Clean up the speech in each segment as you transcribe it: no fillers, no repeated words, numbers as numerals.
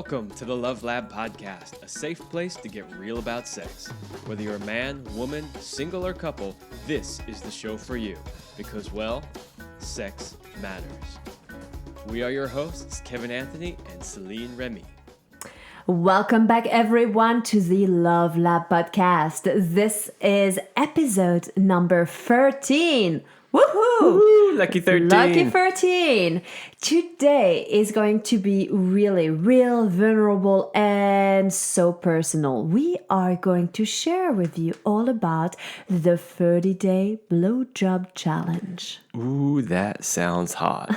Welcome to the Love Lab Podcast, a safe place to get real about sex. Whether you're a man, woman, single, or couple, this is the show for you. Because, well, sex matters. We are your hosts, Kevin Anthony and Céline Remy. Welcome back, everyone, to the Love Lab Podcast. This is episode number 13. Woohoo! Woo-hoo! Lucky 13. Lucky 13. Today is going to be really real, vulnerable, and so personal. We are going to share with you all about the 30-day blowjob challenge. Ooh, that sounds hot.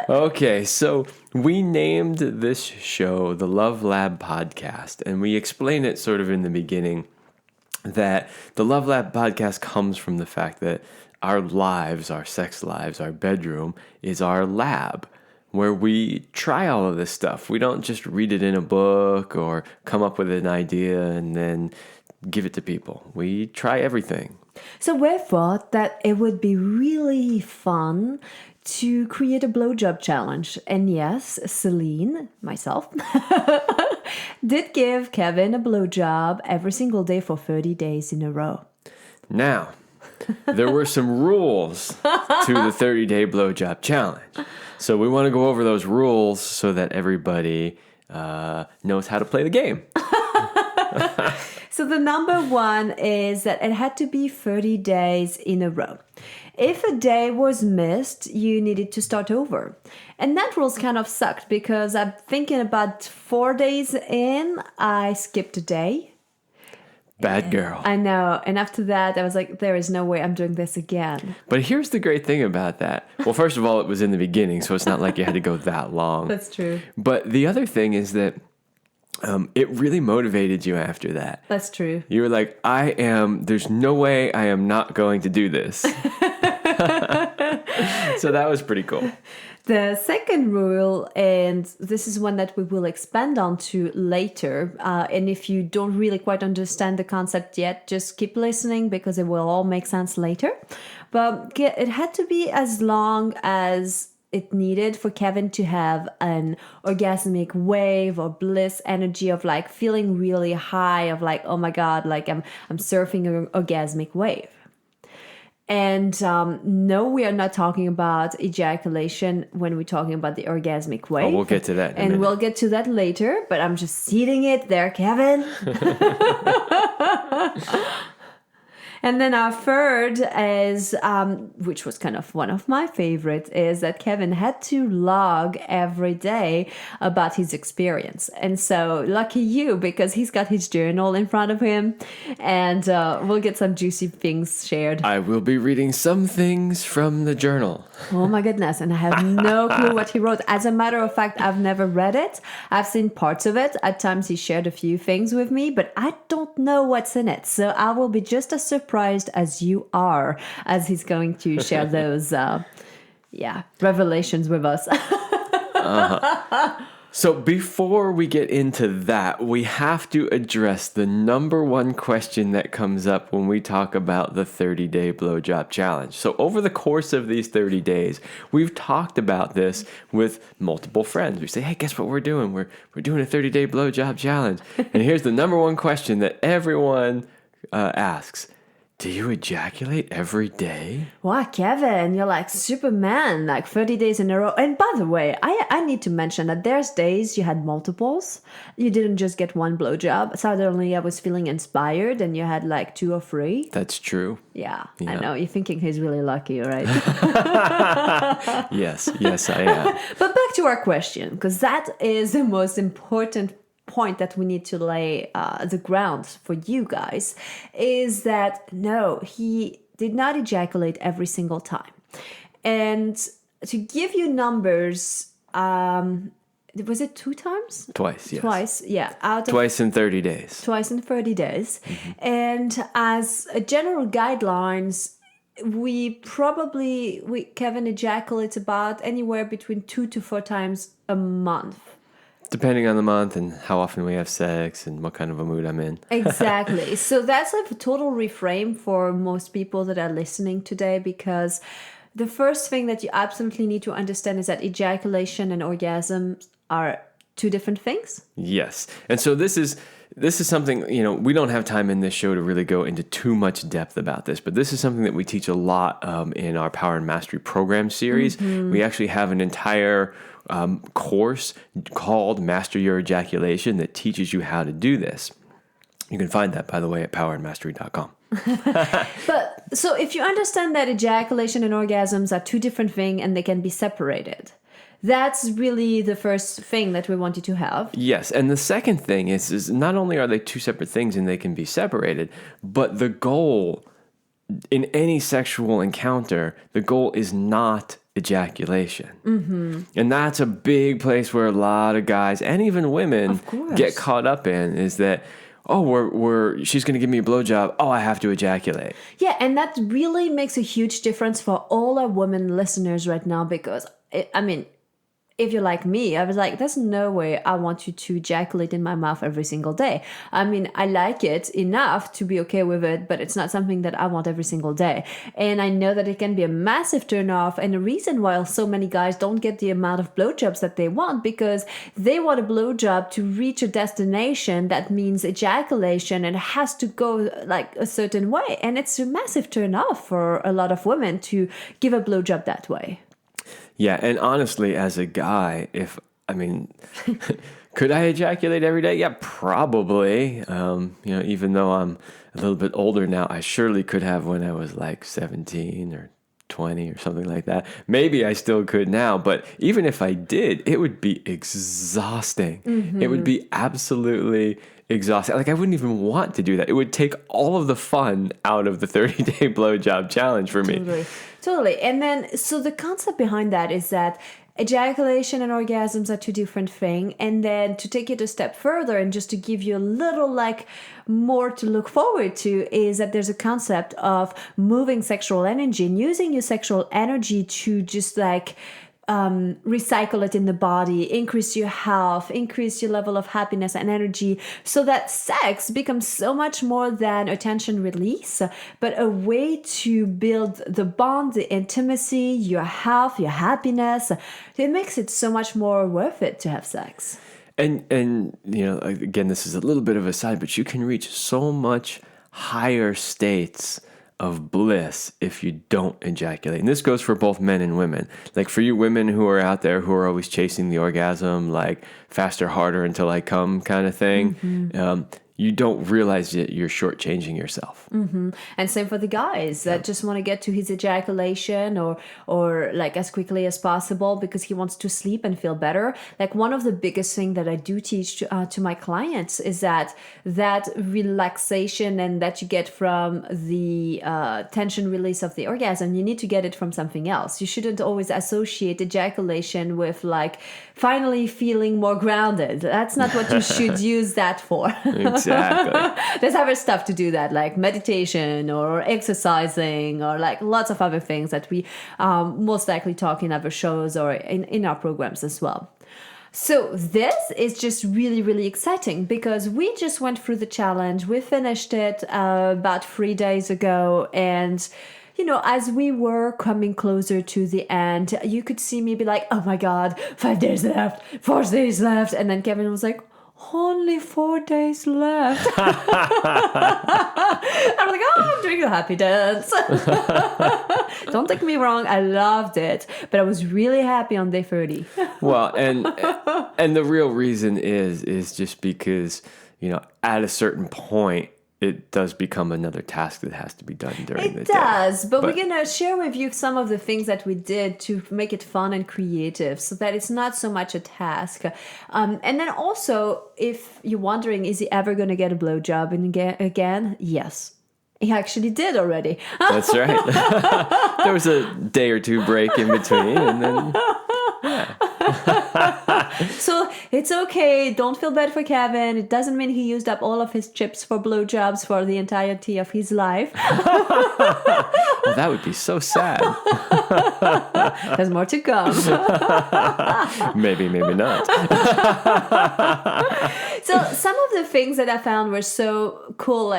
Okay, so we named this show the Love Lab Podcast, and we explained it sort of in the beginning that the Love Lab Podcast comes from the fact that our lives, our sex lives, our bedroom is our lab where we try all of this stuff. We don't just read it in a book or come up with an idea and then give it to people. We try everything. So we thought that it would be really fun to create a blowjob challenge. And yes, Céline, myself, did give Kevin a blowjob every single day for 30 days in a row. Now, there were some rules to the 30-day blowjob challenge. So we want to go over those rules so that everybody knows how to play the game. So the number one is that it had to be 30 days in a row. If a day was missed, you needed to start over. And that rules kind of sucked because I'm thinking about 4 days in, I skipped a day. Bad girl. I know. And after that, I was like, there is no way I'm doing this again. But here's the great thing about that. Well, first of all, it was in the beginning, so it's not like you had to go that long. That's true. But the other thing is that it really motivated you after that. That's true. You were like, there's no way I am not going to do this. So that was pretty cool. The second rule, and this is one that we will expand on to later, and if you don't really quite understand the concept yet, just keep listening because it will all make sense later. But it had to be as long as it needed for Kevin to have an orgasmic wave or bliss energy of like feeling really high of like, oh my God, like I'm surfing an orgasmic wave. And no, we are not talking about ejaculation when we're talking about the orgasmic wave. Oh, we'll get to that in a minute. We'll get to that later, but I'm just seeding it there, Kevin. And then our third is, which was kind of one of my favorites, is that Kevin had to log every day about his experience. And so lucky you, because he's got his journal in front of him, and we'll get some juicy things shared. I will be reading some things from the journal. Oh my goodness, and I have no clue what he wrote. As a matter of fact, I've never read it. I've seen parts of it. At times he shared a few things with me, but I don't know what's in it. So I will be just as surprised as you are as he's going to share those revelations with us. So before we get into that, we have to address the number one question that comes up when we talk about the 30-day blowjob challenge. So over the course of these 30 days, we've talked about this with multiple friends. We say, hey, guess what we're doing? We're doing a 30-day blowjob challenge. And here's the number one question that everyone asks. Do you ejaculate every day? Wow, Kevin, you're like Superman, like 30 days in a row. And by the way, I need to mention that there's days you had multiples. You didn't just get one blowjob. Suddenly I was feeling inspired and you had like 2 or 3. That's true. Yeah. I know. You're thinking he's really lucky, right? Yes, I am. But back to our question, because that is the most important point that we need to lay the ground for you guys, is that no, he did not ejaculate every single time. And to give you numbers, was it 2 times? Twice, yes. Twice, yeah. Twice in 30 days. Twice in 30 days. Mm-hmm. And as a general guidelines, Kevin ejaculates about anywhere between 2 to 4 times a month. Depending on the month and how often we have sex and what kind of a mood I'm in. Exactly. So that's a total reframe for most people that are listening today, because the first thing that you absolutely need to understand is that ejaculation and orgasm are two different things. Yes. And so this is something, we don't have time in this show to really go into too much depth about this, but this is something that we teach a lot in our Power and Mastery program series. We actually have an entire course called Master Your Ejaculation that teaches you how to do this. You can find that, by the way, at powerandmastery.com. But so if you understand that ejaculation and orgasms are two different things and they can be separated, that's really the first thing that we want you to have. Yes, and the second thing is not only are they two separate things and they can be separated, but the goal in any sexual encounter, the goal is not ejaculation. And that's a big place where a lot of guys and even women get caught up in, is that, she's going to give me a blowjob. Oh, I have to ejaculate. Yeah, and that really makes a huge difference for all our women listeners right now, because, if you're like me, I was like, there's no way I want you to ejaculate in my mouth every single day. I like it enough to be okay with it, but it's not something that I want every single day. And I know that it can be a massive turnoff, and the reason why so many guys don't get the amount of blowjobs that they want, because they want a blowjob to reach a destination that means ejaculation, and it has to go like a certain way. And it's a massive turnoff for a lot of women to give a blowjob that way. Yeah, and honestly, as a guy, could I ejaculate every day? Yeah, probably. Even though I'm a little bit older now, I surely could have when I was like 17 or 20 or something like that. Maybe I still could now, but even if I did, it would be exhausting. It would be absolutely exhausting. Like, I wouldn't even want to do that. It would take all of the fun out of the 30-day blowjob challenge for me. Totally. And then, so the concept behind that is that ejaculation and orgasms are two different things. And then to take it a step further and just to give you a little more to look forward to, is that there's a concept of moving sexual energy and using your sexual energy to just recycle it in the body, increase your health, increase your level of happiness and energy, so that sex becomes so much more than a tension release, but a way to build the bond, the intimacy, your health, your happiness. It makes it so much more worth it to have sex. And again, this is a little bit of a side, but you can reach so much higher states of bliss if you don't ejaculate. And this goes for both men and women. Like, for you women who are out there who are always chasing the orgasm, like faster, harder until I come kind of thing, you don't realize that you're shortchanging yourself. And same for the guys that just want to get to his ejaculation or like as quickly as possible because he wants to sleep and feel better. Like, one of the biggest things that I do teach to my clients is that relaxation and that you get from the tension release of the orgasm, you need to get it from something else. You shouldn't always associate ejaculation with finally feeling more grounded. That's not what you should use that for. Exactly. There's other stuff to do that, like meditation or exercising or lots of other things that we most likely talk in other shows or in our programs as well. So this is just really, really exciting because we just went through the challenge. We finished it about 3 days ago, and as we were coming closer to the end, you could see me be like, oh my God, 5 days left, 4 days left. And then Kevin was like, only 4 days left. I was like, I'm doing a happy dance. Don't take me wrong, I loved it, but I was really happy on day 30. Well, and the real reason is just because, at a certain point, it does become another task that has to be done during the day. It does, but we're going to share with you some of the things that we did to make it fun and creative so that it's not so much a task. And then also, if you're wondering, is he ever going to get a blowjob again? Yes. He actually did already. That's right. There was a day or two break in between, and then... Yeah. So it's okay. Don't feel bad for Kevin. It doesn't mean he used up all of his chips for blowjobs for the entirety of his life. Well, that would be so sad. There's more to come. Maybe not. So some of the things that I found were so cool,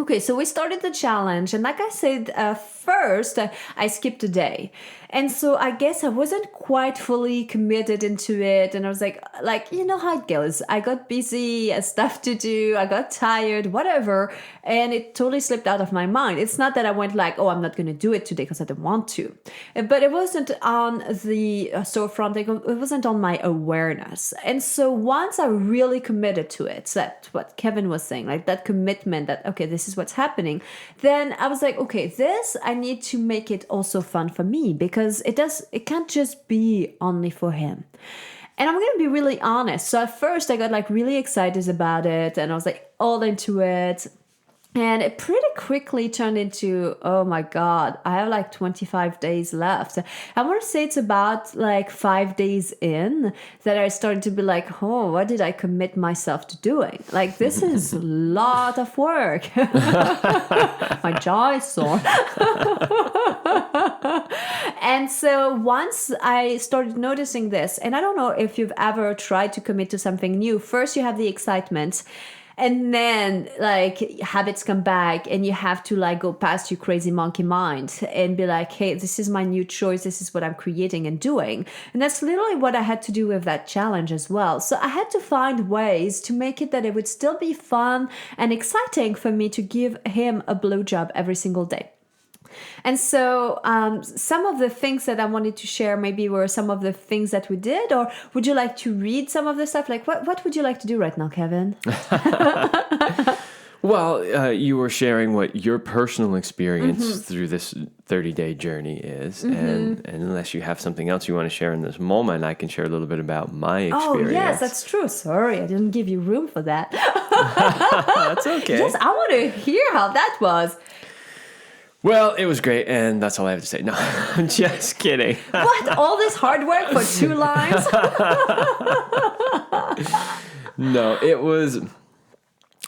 Okay, so we started the challenge, and like I said, first I skipped a day, and so I guess I wasn't quite fully committed into it, and I was like you know how it goes. I got busy, stuff to do, I got tired, whatever, and it totally slipped out of my mind. It's not that I went like, oh, I'm not going to do it today because I don't want to, but it wasn't on the storefront. It wasn't on my awareness, and so once I really committed to it, so that's what Kevin was saying, like that commitment that okay, this is what's happening, then I was like, okay, this I need to make it also fun for me, because it can't just be only for him. And I'm gonna be really honest, so at first I got like really excited about it, and I was like all into it. And it pretty quickly turned into, oh my God, I have like 25 days left. I want to say it's about like 5 days in that I started to be like, oh, what did I commit myself to doing? Like, this is a lot of work. My jaw is sore. And so once I started noticing this, and I don't know if you've ever tried to commit to something new, first you have the excitement. And then like habits come back, and you have to like go past your crazy monkey mind and be like, hey, this is my new choice. This is what I'm creating and doing. And that's literally what I had to do with that challenge as well. So I had to find ways to make it that it would still be fun and exciting for me to give him a blowjob every single day. And so some of the things that I wanted to share maybe were some of the things that we did, or would you like to read some of the stuff? Like what would you like to do right now, Kevin? Well, you were sharing what your personal experience through this 30-day journey is. And unless you have something else you want to share in this moment, I can share a little bit about my experience. Oh, yes, that's true. Sorry, I didn't give you room for that. That's okay. Yes, I want to hear how that was. Well, it was great, and that's all I have to say. No, I'm just kidding. What? All this hard work for 2 lines? No, it was...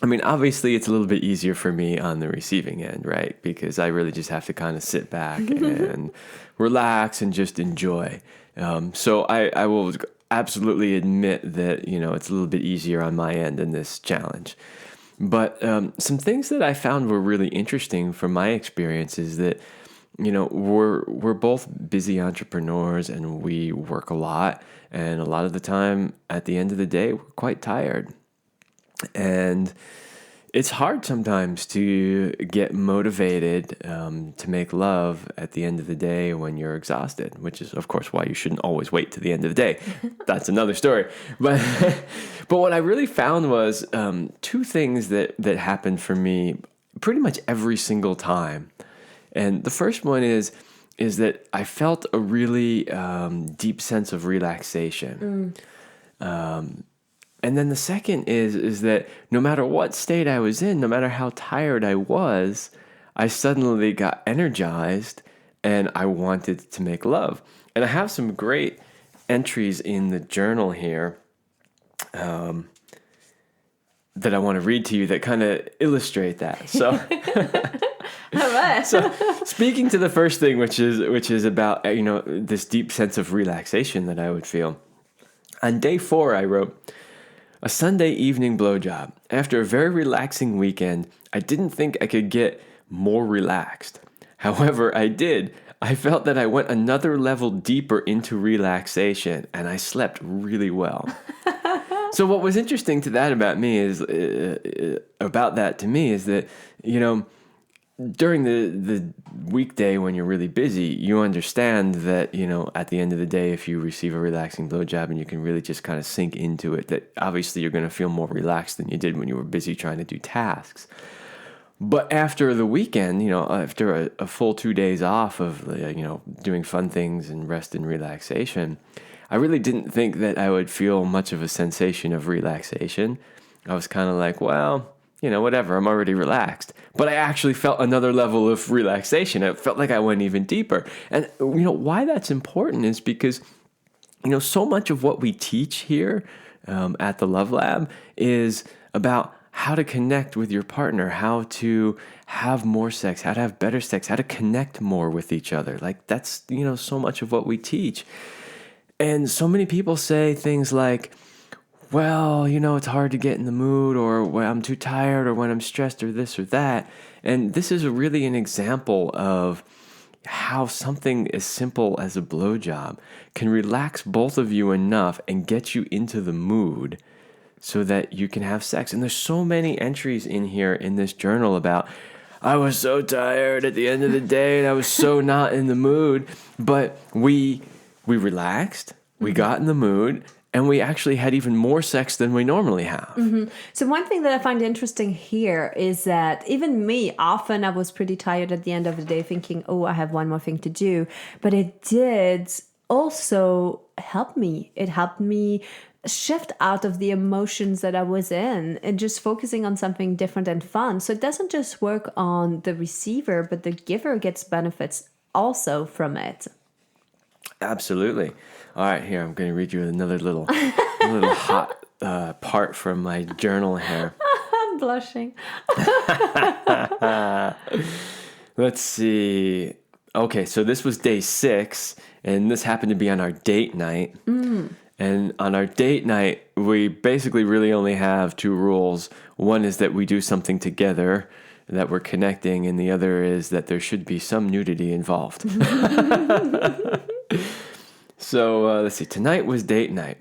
I mean, obviously, it's a little bit easier for me on the receiving end, right? Because I really just have to kind of sit back and relax and just enjoy. So I will absolutely admit that, you know, it's a little bit easier on my end in this challenge. But some things that I found were really interesting from my experience is that, you know, we're both busy entrepreneurs and we work a lot. And a lot of the time, at the end of the day, we're quite tired. And it's hard sometimes to get motivated to make love at the end of the day when you're exhausted, which is, of course, why you shouldn't always wait to the end of the day. That's another story. But what I really found was 2 things that happened for me pretty much every single time. And the first one is that I felt a really deep sense of relaxation. And then the second is that no matter what state I was in, no matter how tired I was, I suddenly got energized and I wanted to make love. And I have some great entries in the journal here that I want to read to you that kind of illustrate that. So, All right. So speaking to the first thing, which is about, you know, this deep sense of relaxation that I would feel. On day 4, I wrote, a Sunday evening blowjob. After a very relaxing weekend, I didn't think I could get more relaxed. However, I did. I felt that I went another level deeper into relaxation, and I slept really well. So what was interesting to that about me is that, you know, during the weekday when you're really busy, you understand that, you know, at the end of the day, if you receive a relaxing blowjob and you can really just kind of sink into it, that obviously you're going to feel more relaxed than you did when you were busy trying to do tasks. But after the weekend, you know, after a full 2 days off of, you know, doing fun things and rest and relaxation, I really didn't think that I would feel much of a sensation of relaxation. I was kind of like, well, you know, whatever, I'm already relaxed. But I actually felt another level of relaxation. It felt like I went even deeper. And, you know, why that's important is because, you know, so much of what we teach here at the Love Lab is about how to connect with your partner, how to have more sex, how to have better sex, how to connect more with each other. Like, that's, you know, so much of what we teach. And so many people say things like, well, it's hard to get in the mood, or when I'm too tired, or when I'm stressed, or this or that. And this is really an example of how something as simple as a blowjob can relax both of you enough and get you into the mood so that you can have sex. And there's so many entries in here in this journal about, I was so tired at the end of the day and I was so not in the mood. But we relaxed, we got in the mood, and we actually had even more sex than we normally have. Mm-hmm. So one thing that I find interesting here is that even me, often I was pretty tired at the end of the day thinking, oh, I have one more thing to do. But it did also help me. It helped me shift out of the emotions that I was in and just focusing on something different and fun. So it doesn't just work on the receiver, but the giver gets benefits also from it. Absolutely. All right, here, I'm going to read you another little hot part from my journal here. I'm blushing. Let's see. Okay, so this was day 6, and this happened to be on our date night. And on our date night, we basically really only have 2 rules. One is that we do something together, that we're connecting, and the other is that there should be some nudity involved. So let's see. Tonight was date night.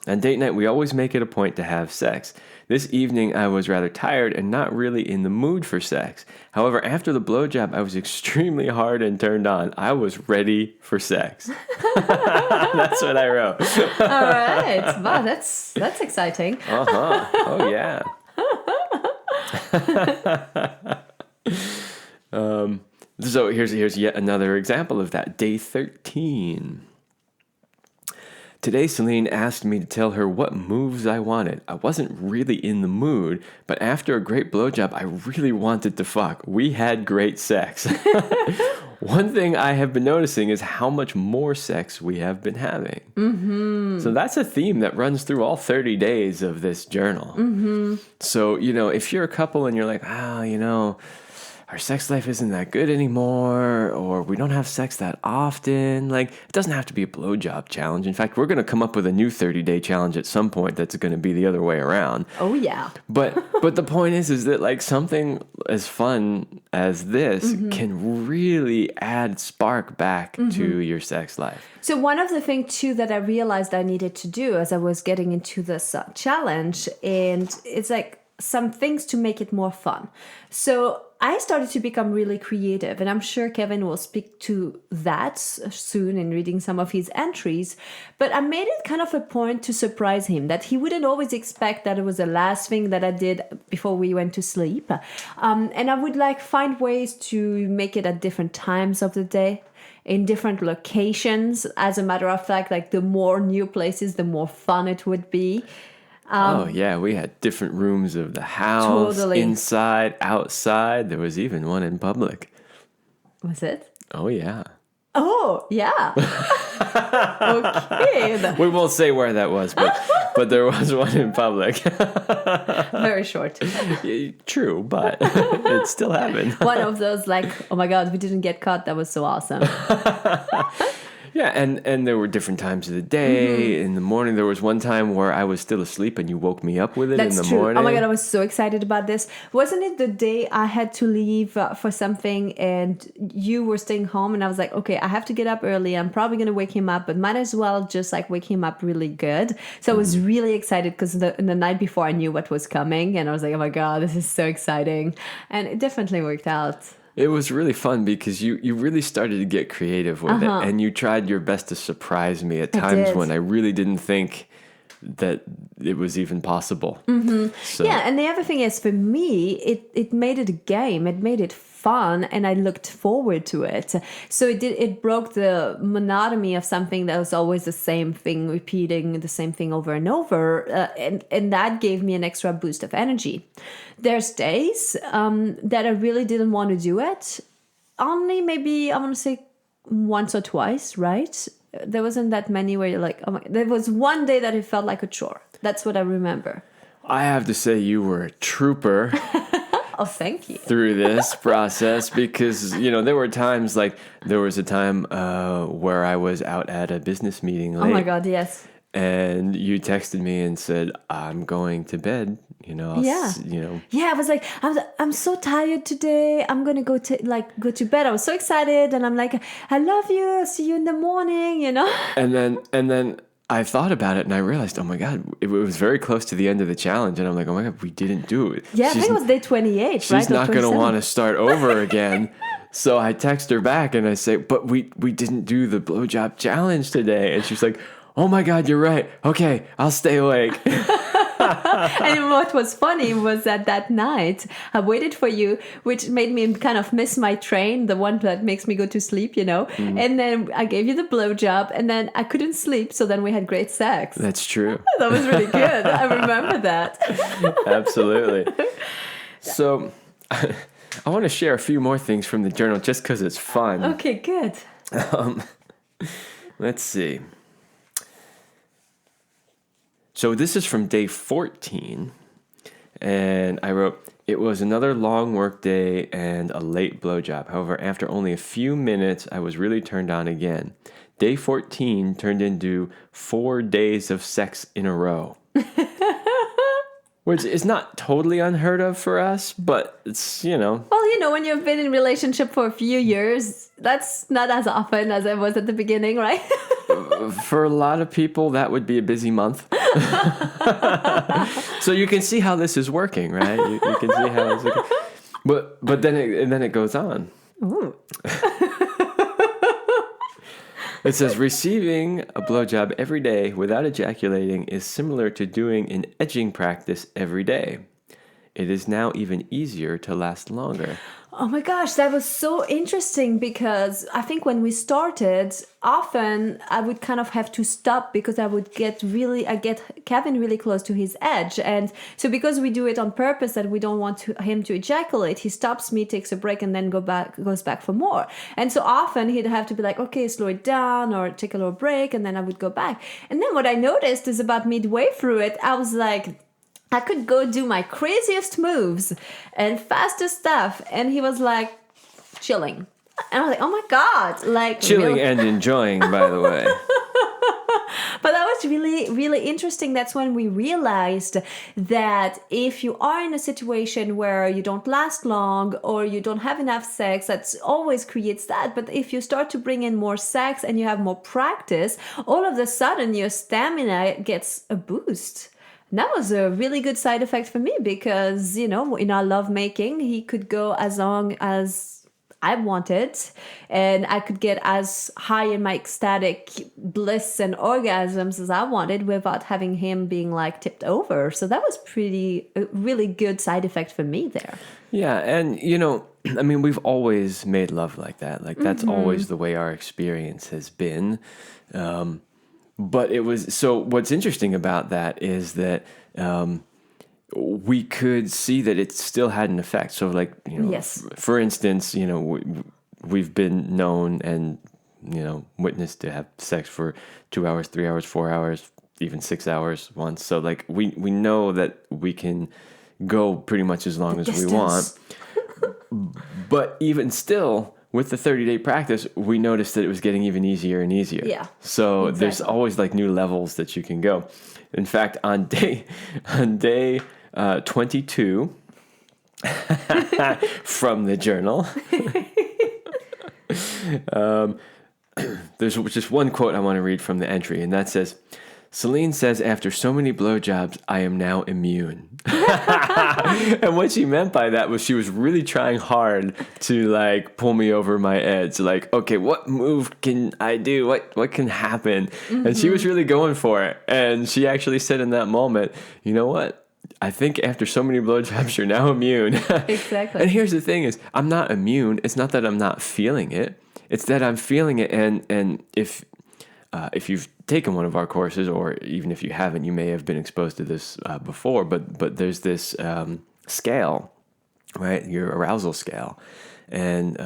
On date night, we always make it a point to have sex. This evening, I was rather tired and not really in the mood for sex. However, after the blowjob, I was extremely hard and turned on. I was ready for sex. That's what I wrote. All right. Wow, that's exciting. Uh-huh. Oh, yeah. So here's yet another example of that. Day 13. Today, Céline asked me to tell her what moves I wanted. I wasn't really in the mood, but after a great blowjob, I really wanted to fuck. We had great sex. One thing I have been noticing is how much more sex we have been having. Mm-hmm. So that's a theme that runs through all 30 days of this journal. Mm-hmm. So, if you're a couple and you're like, our sex life isn't that good anymore, or we don't have sex that often. It doesn't have to be a blowjob challenge. In fact, we're going to come up with a new 30-day challenge at some point that's going to be the other way around. Oh, yeah. But the point is that something as fun as this can really add spark back to your sex life. So one of the things, too, that I realized I needed to do as I was getting into this challenge, and it's some things to make it more fun. So I started to become really creative, and I'm sure Kevin will speak to that soon in reading some of his entries. But I made it kind of a point to surprise him, that he wouldn't always expect that it was the last thing that I did before we went to sleep. And I would find ways to make it at different times of the day, in different locations. As a matter of fact, the more new places, the more fun it would be. We had different rooms of the house, totally. Inside, outside. There was even one in public. Was it? Oh, yeah. Oh, yeah. Okay. We won't say where that was, but there was one in public. Very short. True, but it still happened. One of those oh my God, we didn't get caught. That was so awesome. Yeah, and there were different times of the day. In the morning, there was one time where I was still asleep and you woke me up with it in the morning. Oh my God, I was so excited about this. Wasn't it the day I had to leave for something and you were staying home, and I was like, okay, I have to get up early. I'm probably going to wake him up, but might as well just wake him up really good. So I was really excited because the night before I knew what was coming, and I was like, oh my God, this is so exciting. And it definitely worked out. It was really fun because you really started to get creative with it, and you tried your best to surprise me at times when I really didn't think that it was even possible. Mm-hmm. So. Yeah, and the other thing is, for me, it made it a game. It made it fun, and I looked forward to it. So it broke the monotony of something that was always the same thing, repeating the same thing over and over, and that gave me an extra boost of energy. There's days that I really didn't want to do it. Only maybe, I want to say, once or twice, right? There wasn't that many where you're like, oh my, there was one day that it felt like a chore. That's what I remember. I have to say you were a trooper. Oh, thank you. Through this process, because, there were times there was a time where I was out at a business meeting late. Oh my God, yes. and you texted me and said, "I'm going to bed." Yeah. Yeah, I was like, I'm so tired today. I'm gonna go to bed. I was so excited, and I'm like, I love you. I'll see you in the morning. And then I thought about it, and I realized, oh my God, it was very close to the end of the challenge, and I'm like, oh my God, we didn't do it. Yeah, I think it was day 28, right? She's not going to want to start over again. So I text her back, and I say, but we didn't do the blowjob challenge today, and she's like, oh my God, you're right. Okay, I'll stay awake. And what was funny was that night I waited for you, which made me kind of miss my train, the one that makes me go to sleep, And then I gave you the blowjob, and then I couldn't sleep, so then we had great sex. That's true. That was really good. I remember that. Absolutely. So I want to share a few more things from the journal just because it's fun. Okay, good. Let's see. So this is from day 14, and I wrote, it was another long work day and a late blowjob. However, after only a few minutes, I was really turned on again. Day 14 turned into 4 days of sex in a row. Which is not totally unheard of for us, but it's, Well, when you've been in a relationship for a few years, that's not as often as it was at the beginning, right? For a lot of people, that would be a busy month. So you can see how this is working, right? You can see how it's working. But then it goes on. Ooh. It says, receiving a blowjob every day without ejaculating is similar to doing an edging practice every day. It is now even easier to last longer. Oh my gosh, that was so interesting because I think when we started, often I would kind of have to stop because I get Kevin really close to his edge. And so because we do it on purpose that we don't want him to ejaculate, he stops me, takes a break, and then goes back for more. And so often he'd have to be like, okay, slow it down or take a little break, and then I would go back. And then what I noticed is about midway through it, I was like, I could go do my craziest moves and fastest stuff. And he was like, chilling. And I was like, oh my God. Like chilling really? And enjoying, by the way. But that was really, really interesting. That's when we realized that if you are in a situation where you don't last long or you don't have enough sex, that always creates that. But if you start to bring in more sex and you have more practice, all of a sudden your stamina gets a boost. That was a really good side effect for me because, in our lovemaking, he could go as long as I wanted and I could get as high in my ecstatic bliss and orgasms as I wanted without having him being like tipped over. So that was a really good side effect for me there. Yeah. And, we've always made love like that. Like that's always the way our experience has been. But it was, so what's interesting about that is that we could see that it still had an effect. So like, yes. For instance, we've been known and, witnessed to have sex for 2 hours, 3 hours, 4 hours, even 6 hours once. So like we know that we can go pretty much as long as we want. But even still, with the 30-day practice, we noticed that it was getting even easier and easier. Yeah. So exactly. There's always like new levels that you can go. In fact, on day 22 from the journal, there's just one quote I want to read from the entry, and that says, Céline says, after so many blowjobs, I am now immune. And what she meant by that was she was really trying hard to like pull me over my edge. Like, okay, what move can I do? What can happen? Mm-hmm. And she was really going for it. And she actually said in that moment, you know what? I think after so many blowjobs, you're now immune. Exactly. And here's the thing is, I'm not immune. It's not that I'm not feeling it. It's that I'm feeling it. And if you've taken one of our courses, or even if you haven't, you may have been exposed to this before, but there's this scale, right? Your arousal scale. And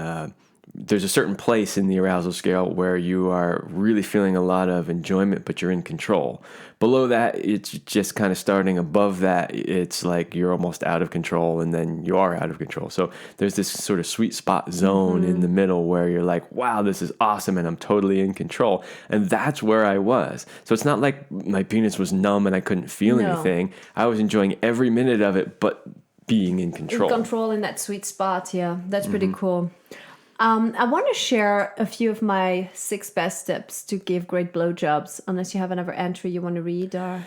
there's a certain place in the arousal scale where you are really feeling a lot of enjoyment, but you're in control. Below that, it's just kind of starting. Above that, it's like you're almost out of control, and then you are out of control. So there's this sort of sweet spot zone in the middle where you're like, wow, this is awesome, and I'm totally in control. And that's where I was. So it's not like my penis was numb and I couldn't feel anything. I was enjoying every minute of it, but being in control. Control in that sweet spot, yeah. That's pretty cool. I want to share a few of my 6 best tips to give great blowjobs, unless you have another entry you want to read. Or...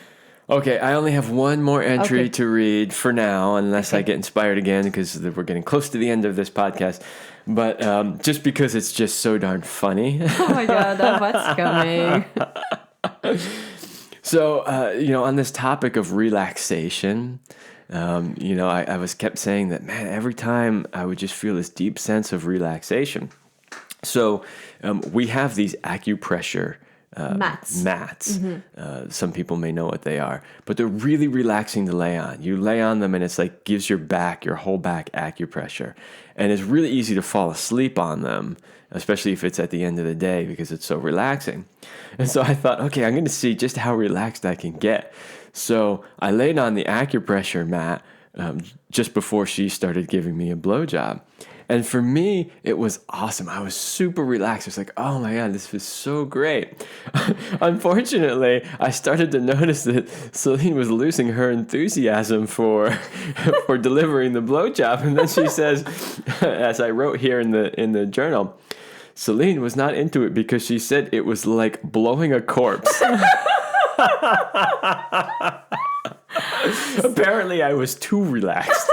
Okay, I only have one more entry to read for now, unless I get inspired again, because we're getting close to the end of this podcast. But just because it's just so darn funny. Oh my God, what's coming? So, on this topic of relaxation... I was kept saying that, man, every time I would just feel this deep sense of relaxation. So we have these acupressure mats. Some people may know what they are, but they're really relaxing to lay on. You lay on them and it's like gives your whole back acupressure. And it's really easy to fall asleep on them, especially if it's at the end of the day because it's so relaxing. And so I thought, okay, I'm going to see just how relaxed I can get. So I laid on the acupressure mat just before she started giving me a blowjob. And for me, it was awesome. I was super relaxed. I was like, oh my God, this was so great. Unfortunately, I started to notice that Céline was losing her enthusiasm for delivering the blowjob. And then she says, as I wrote here in the journal, Céline was not into it because she said it was like blowing a corpse. Apparently, I was too relaxed.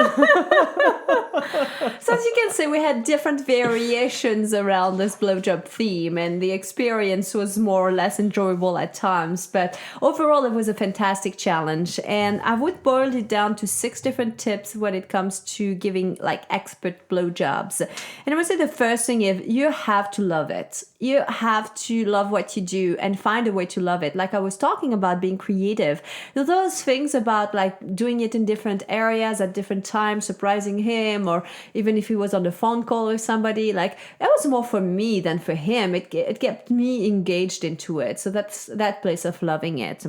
So as you can see, we had different variations around this blowjob theme, and the experience was more or less enjoyable at times. But overall, it was a fantastic challenge, and I would boil it down to 6 different tips when it comes to giving like expert blowjobs. And I would say the first thing is you have to love it. You have to love what you do and find a way to love it. Like I was talking about being creative. Those things about like doing it in different areas at different times, surprising him, or even if he was on a phone call with somebody, like that was more for me than for him. It kept me engaged into it. So that's that place of loving it.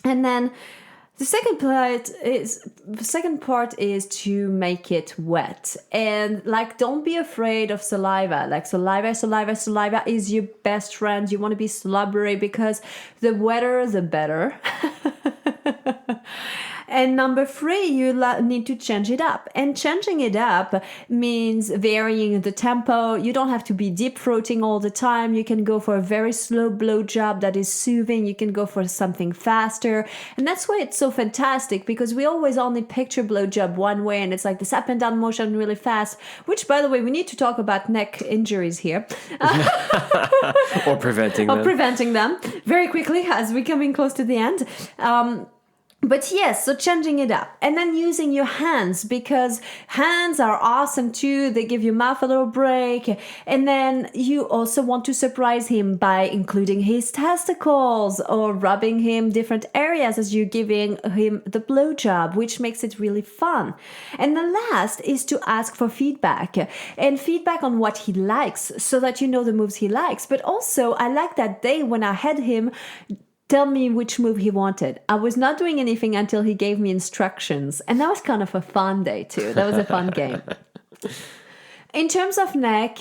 And then the second part is to make it wet. And like, don't be afraid of saliva. Like saliva is your best friend. You want to be slobbery because the wetter, the better. And number 3, you need to change it up. And changing it up means varying the tempo. You don't have to be deep throating all the time. You can go for a very slow blowjob that is soothing. You can go for something faster. And that's why it's so fantastic, because we always only picture blowjob one way, and it's like this up and down motion really fast, which, by the way, we need to talk about neck injuries here. Or preventing them very quickly as we're coming close to the end. But yes, so changing it up and then using your hands, because hands are awesome too. They give your mouth a little break. And then you also want to surprise him by including his testicles or rubbing him different areas as you're giving him the blowjob, which makes it really fun. And the last is to ask for feedback on what he likes so that you know the moves he likes. But also, I like that day when I had him tell me which move he wanted. I was not doing anything until he gave me instructions. And that was kind of a fun day too. That was a fun game. In terms of neck,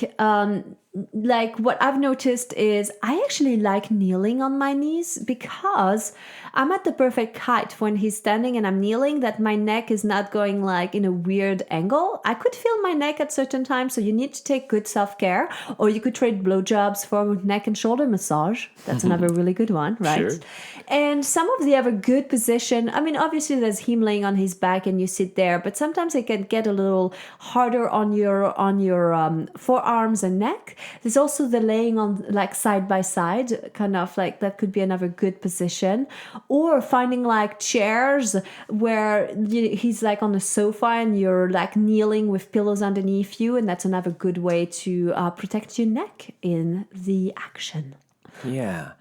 like what I've noticed is I actually like kneeling on my knees because I'm at the perfect height when he's standing and I'm kneeling, that my neck is not going like in a weird angle. I could feel my neck at certain times, so you need to take good self-care, or you could trade blowjobs for neck and shoulder massage. That's another really good one, right? Sure. And some of the other good position, I mean, obviously there's him laying on his back and you sit there, but sometimes it can get a little harder on your forearms and neck. There's also the laying on like side by side, kind of like that could be another good position. Or finding like chairs where he's like on a sofa and you're like kneeling with pillows underneath you, and that's another good way to protect your neck in the action. Yeah.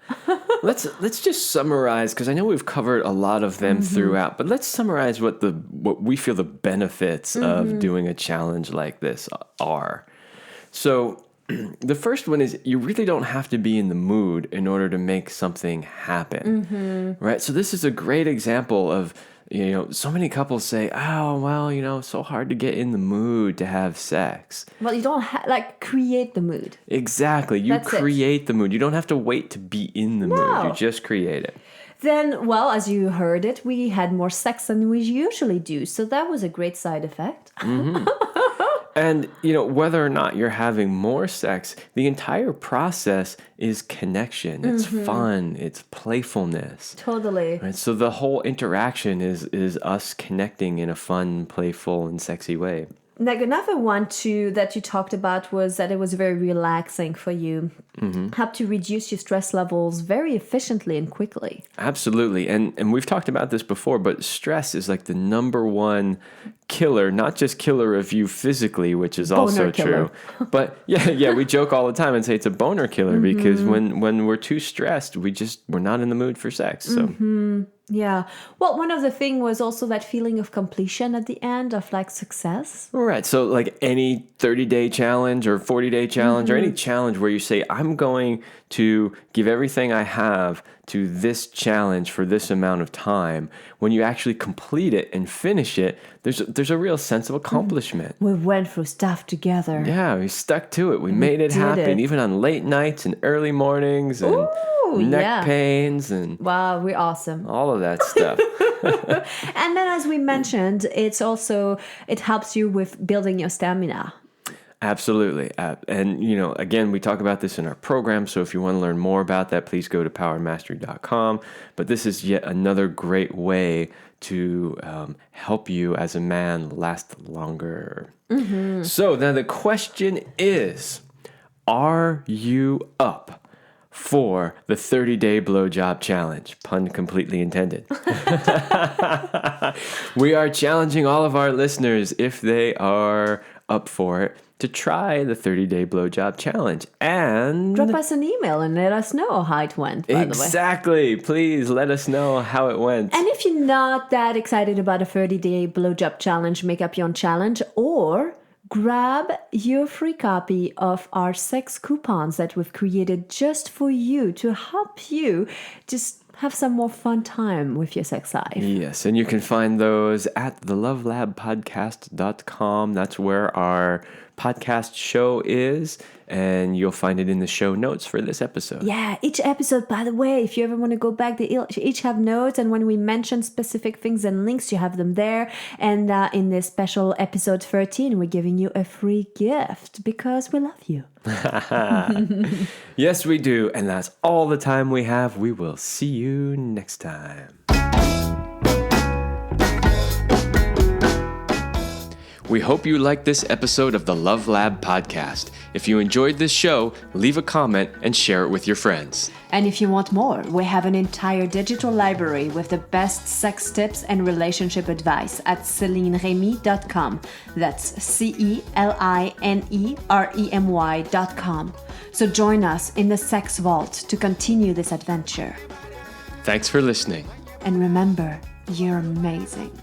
Let's just summarize, because I know we've covered a lot of them throughout, but let's summarize what we feel the benefits of doing a challenge like this are. So The first one is you really don't have to be in the mood in order to make something happen, right? So this is a great example of, so many couples say, oh, well, so hard to get in the mood to have sex. Well, you don't create the mood. Exactly. You create the mood. You don't have to wait to be in the mood. You just create it. Then, well, as you heard it, we had more sex than we usually do. So that was a great side effect. And, whether or not you're having more sex, the entire process is connection. It's fun. It's playfulness. Totally. Right? So the whole interaction is us connecting in a fun, playful, and sexy way. Like another one too that you talked about was that it was very relaxing for you. Helped to reduce your stress levels very efficiently and quickly. Absolutely. And we've talked about this before, but stress is like the number one killer, not just killer of you physically, which is also true. But yeah, we joke all the time and say it's a boner killer because when we're too stressed, we're not in the mood for sex. So Yeah. Well, one of the things was also that feeling of completion at the end of success. Right. So like any 30-day challenge or 40-day challenge or any challenge where you say, I'm going to give everything I have to this challenge for this amount of time. When you actually complete it and finish it, there's a real sense of accomplishment. We went through stuff together. Yeah, we stuck to it. We made it happen, even on late nights and early mornings and neck pains and wow, we're awesome. All of that stuff. And then, as we mentioned, it helps you with building your stamina. Absolutely. And, again, we talk about this in our program. So if you want to learn more about that, please go to powermastery.com. But this is yet another great way to help you as a man last longer. So now the question is, are you up for the 30-day blowjob challenge? Pun completely intended. We are challenging all of our listeners, if they are up for it, to try the 30-day blowjob challenge. And drop us an email and let us know how it went, by the way. Exactly. Please let us know how it went. And if you're not that excited about a 30-day blowjob challenge, make up your own challenge, or grab your free copy of our sex coupons that we've created just for you to help you just have some more fun time with your sex life. Yes, and you can find those at thelovelabpodcast.com. That's where our podcast show is, and you'll find it in the show notes for this episode. Yeah, each episode, by the way, if you ever want to go back, they each have notes, and when we mention specific things and links, you have them there. And in this special episode 13, we're giving you a free gift because we love you. Yes, we do. And that's all the time we have. We will see you next time. We hope you liked this episode of the Love Lab podcast. If you enjoyed this show, leave a comment and share it with your friends. And if you want more, we have an entire digital library with the best sex tips and relationship advice at CelineRemy.com. That's CelineRemy.com. So join us in the Sex Vault to continue this adventure. Thanks for listening. And remember, you're amazing.